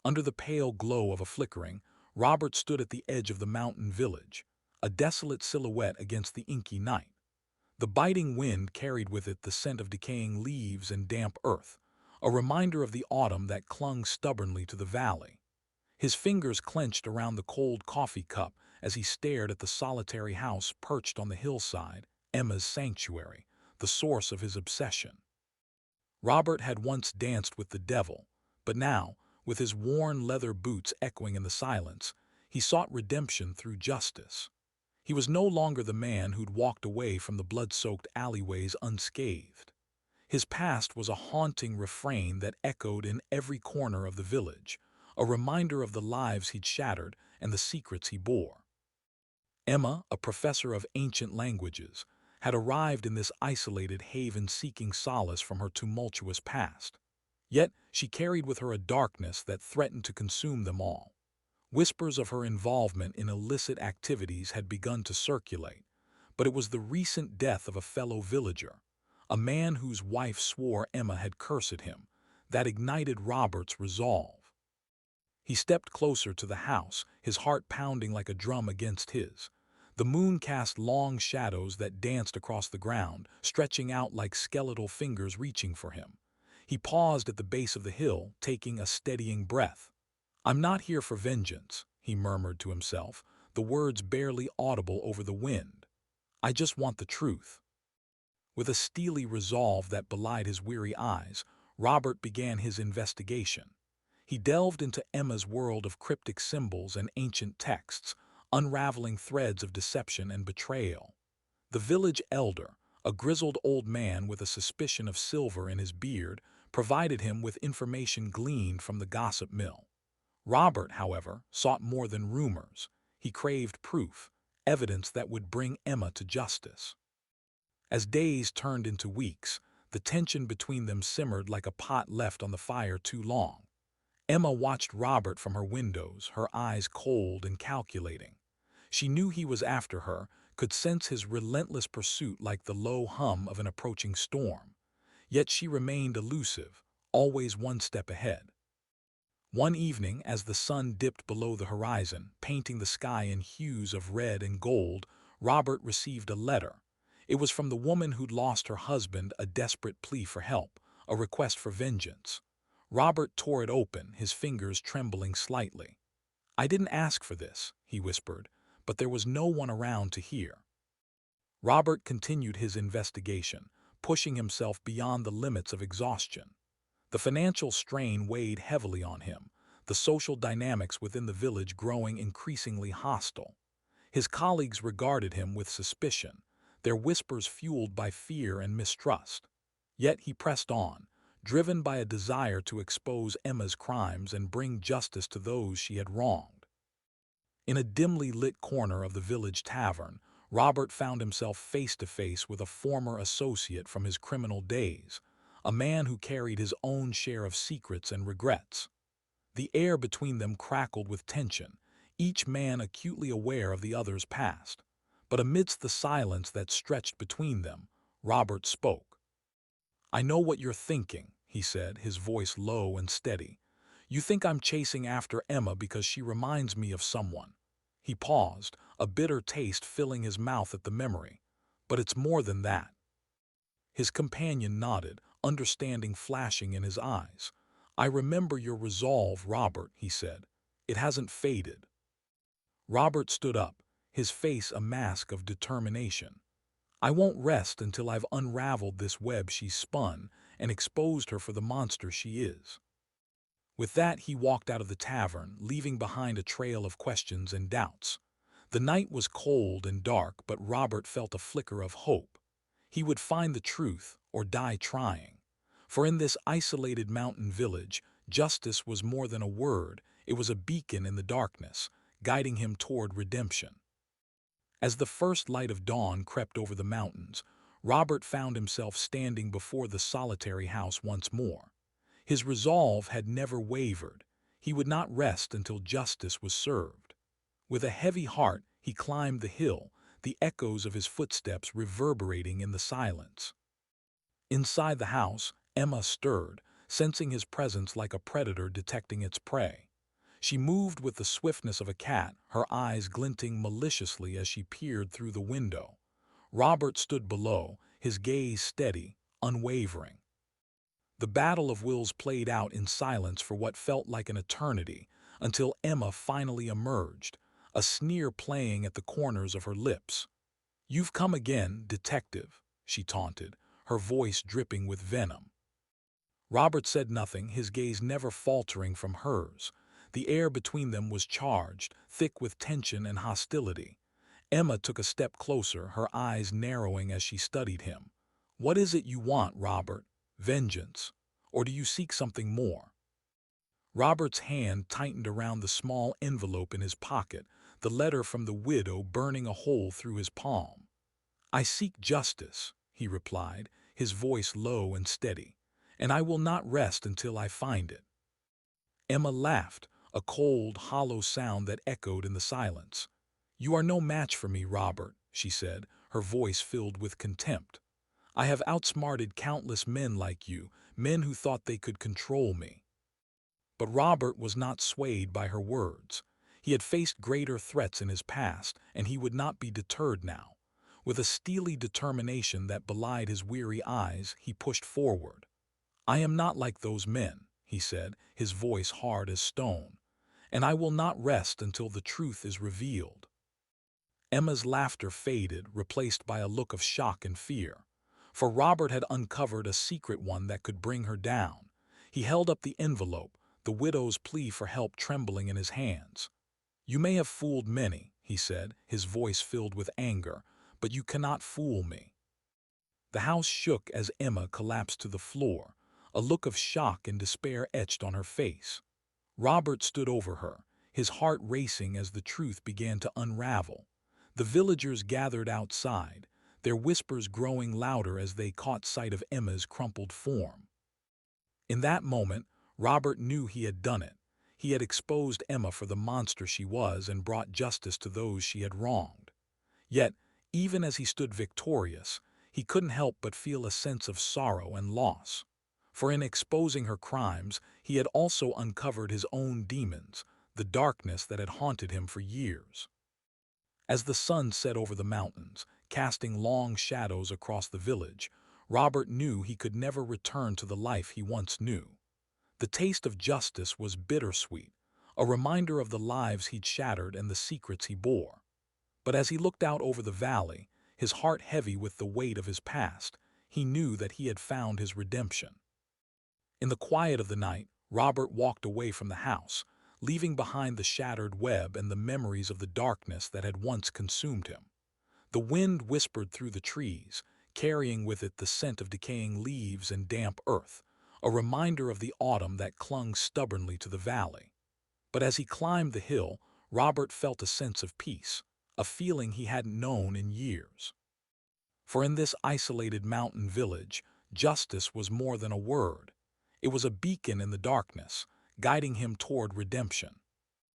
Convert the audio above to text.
Under the pale glow of a flickering, Robert stood at the edge of the mountain village, a desolate silhouette against the inky night. The biting wind carried with it the scent of decaying leaves and damp earth, a reminder of the autumn that clung stubbornly to the valley. His fingers clenched around the cold coffee cup as he stared at the solitary house perched on the hillside, Emma's sanctuary, the source of his obsession. Robert had once danced with the devil, but now, with his worn leather boots echoing in the silence, he sought redemption through justice. He was no longer the man who'd walked away from the blood-soaked alleyways unscathed. His past was a haunting refrain that echoed in every corner of the village, a reminder of the lives he'd shattered and the secrets he bore. Emma, a professor of ancient languages, had arrived in this isolated haven seeking solace from her tumultuous past. Yet she carried with her a darkness that threatened to consume them all. Whispers of her involvement in illicit activities had begun to circulate, but it was the recent death of a fellow villager, a man whose wife swore Emma had cursed him, that ignited Robert's resolve. He stepped closer to the house, his heart pounding like a drum against his. The moon cast long shadows that danced across the ground, stretching out like skeletal fingers reaching for him. He paused at the base of the hill, taking a steadying breath. "I'm not here for vengeance," he murmured to himself, the words barely audible over the wind. "I just want the truth." With a steely resolve that belied his weary eyes, Robert began his investigation. He delved into Emma's world of cryptic symbols and ancient texts, unraveling threads of deception and betrayal. The village elder, a grizzled old man with a suspicion of silver in his beard, provided him with information gleaned from the gossip mill. Robert, however, sought more than rumors. He craved proof, evidence that would bring Emma to justice. As days turned into weeks, the tension between them simmered like a pot left on the fire too long. Emma watched Robert from her windows, her eyes cold and calculating. She knew he was after her, could sense his relentless pursuit like the low hum of an approaching storm. Yet she remained elusive, always one step ahead. One evening, as the sun dipped below the horizon, painting the sky in hues of red and gold, Robert received a letter. It was from the woman who'd lost her husband, a desperate plea for help, a request for vengeance. Robert tore it open, his fingers trembling slightly. "I didn't ask for this," he whispered, but there was no one around to hear. Robert continued his investigation, pushing himself beyond the limits of exhaustion. The financial strain weighed heavily on him, the social dynamics within the village growing increasingly hostile. His colleagues regarded him with suspicion, their whispers fueled by fear and mistrust. Yet he pressed on, driven by a desire to expose Emma's crimes and bring justice to those she had wronged. In a dimly lit corner of the village tavern, Robert found himself face to face with a former associate from his criminal days, a man who carried his own share of secrets and regrets. The air between them crackled with tension, each man acutely aware of the other's past. But amidst the silence that stretched between them, Robert spoke. "I know what you're thinking," he said, his voice low and steady. "You think I'm chasing after Emma because she reminds me of someone." He paused, a bitter taste filling his mouth at the memory. "But it's more than that." His companion nodded, understanding flashing in his eyes. "I remember your resolve, Robert," he said. "It hasn't faded." Robert stood up, his face a mask of determination. "I won't rest until I've unraveled this web she's spun and exposed her for the monster she is." With that, he walked out of the tavern, leaving behind a trail of questions and doubts. The night was cold and dark, but Robert felt a flicker of hope. He would find the truth or die trying. For in this isolated mountain village, justice was more than a word, it was a beacon in the darkness, guiding him toward redemption. As the first light of dawn crept over the mountains, Robert found himself standing before the solitary house once more. His resolve had never wavered. He would not rest until justice was served. With a heavy heart, he climbed the hill, the echoes of his footsteps reverberating in the silence. Inside the house, Emma stirred, sensing his presence like a predator detecting its prey. She moved with the swiftness of a cat, her eyes glinting maliciously as she peered through the window. Robert stood below, his gaze steady, unwavering. The battle of wills played out in silence for what felt like an eternity, until Emma finally emerged, a sneer playing at the corners of her lips. "You've come again, detective," she taunted, her voice dripping with venom. Robert said nothing, his gaze never faltering from hers. The air between them was charged, thick with tension and hostility. Emma took a step closer, her eyes narrowing as she studied him. "What is it you want, Robert? Vengeance? Or do you seek something more?" Robert's hand tightened around the small envelope in his pocket, the letter from the widow burning a hole through his palm. "I seek justice," he replied, his voice low and steady, "and I will not rest until I find it." Emma laughed, a cold, hollow sound that echoed in the silence. "You are no match for me, Robert," she said, her voice filled with contempt. "I have outsmarted countless men like you, men who thought they could control me." But Robert was not swayed by her words. He had faced greater threats in his past, and he would not be deterred now. With a steely determination that belied his weary eyes, he pushed forward. "I am not like those men," he said, his voice hard as stone, "and I will not rest until the truth is revealed." Emma's laughter faded, replaced by a look of shock and fear. For Robert had uncovered a secret one that could bring her down. He held up the envelope, the widow's plea for help trembling in his hands. "You may have fooled many," he said, his voice filled with anger, "but you cannot fool me." The house shook as Emma collapsed to the floor, a look of shock and despair etched on her face. Robert stood over her, his heart racing as the truth began to unravel. The villagers gathered outside, their whispers growing louder as they caught sight of Emma's crumpled form. In that moment, Robert knew he had done it. He had exposed Emma for the monster she was and brought justice to those she had wronged. Yet, even as he stood victorious, he couldn't help but feel a sense of sorrow and loss. For in exposing her crimes, he had also uncovered his own demons, the darkness that had haunted him for years. As the sun set over the mountains, casting long shadows across the village, Robert knew he could never return to the life he once knew. The taste of justice was bittersweet, a reminder of the lives he'd shattered and the secrets he bore. But as he looked out over the valley, his heart heavy with the weight of his past, he knew that he had found his redemption. In the quiet of the night, Robert walked away from the house, leaving behind the shattered web and the memories of the darkness that had once consumed him. The wind whispered through the trees, carrying with it the scent of decaying leaves and damp earth, a reminder of the autumn that clung stubbornly to the valley. But as he climbed the hill, Robert felt a sense of peace, a feeling he hadn't known in years. For in this isolated mountain village, justice was more than a word. It was a beacon in the darkness, guiding him toward redemption.